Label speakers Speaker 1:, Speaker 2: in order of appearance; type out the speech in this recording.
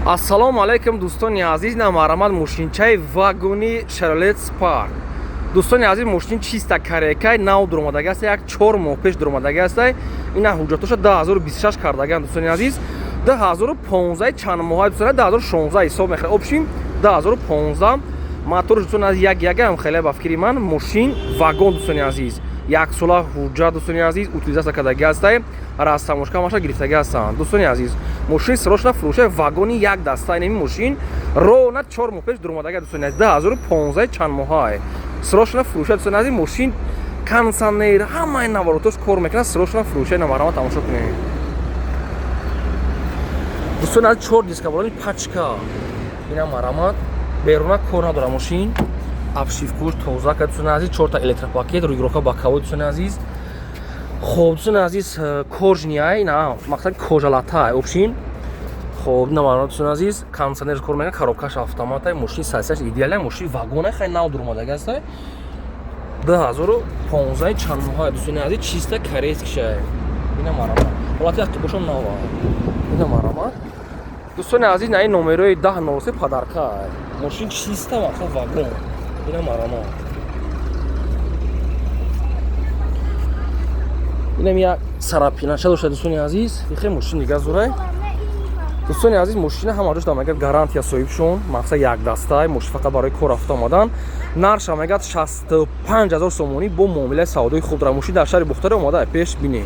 Speaker 1: Ассалому алайкум дӯстони азиз, намарамад мошинчаи вагони Chevrolet Spark. Дӯстони азиз, мошин чиста карекай нав дуромадаги аст, як 4 моҳ пеш дуромадаги аст. Ина ҳуҷҷатоша 2026 кардаган дӯстони азиз. 2015 чанд моҳа дӯстони 2016 ҳисоб мехӯрад. Обшим 2015 моторш дӯстони азиз як ҳам хеле ба фикри ман мошин вагон дӯстони азиз. Як сола ҳуҷҷат дӯстони азиз утилизация кардаги аст. Расамошка маша гирифтаги ҳастанд. Дӯстони азиз, мошин срочно фурӯши вагони як даста инами мошин ровна 4 моҳ пеш дуромадаги дӯстони азиз. 2015 чанд моҳа срочно фурӯши дӯстони азиз. мошин кондитсионер ҳамаи наворотош кор мекунад. срочно фурӯши намарама тамошо кунед. дӯстони азиз, 4 дискабалони пачка ина марамат беруна кор надора мошин. Обшивкуш тоза кард дӯстони азиз. 4 та электропакет рӯйгироҳҳо ба кавои дӯстони азиз. خب دوستان عزیز کورج نیای نه مقصد کجالاتای اوبشین خب نمارات دوستان عزیز کانسنر کار میکنه کاروبکاش اتوماتای ماشین سایزش ایدئاله ماشین واگونه خیلی نو درآمده است 2015 چند ماه دوستان عزیز چیستا کریس کشه اینا مرامت ولات یک باشون نو اینا مرامت دوستان عزیز نه نمره 10 نوسه پدرکا ماشین چیستا مقصد واگون اینا مرامت اینم یک سراپیناچه داشته دوستانی عزیز. خیلی ماشین دیگه زوره. دوستانی عزیز ماشین هم آجوش دام اگر گارانتی صاحبشون مقصد یک دسته ماشین فقط برای کار رفته آمدن. نرخش هم اگر 65000 سومونی با معامله سودای خود را ماشین در شهر بختار اومده پیش بینی.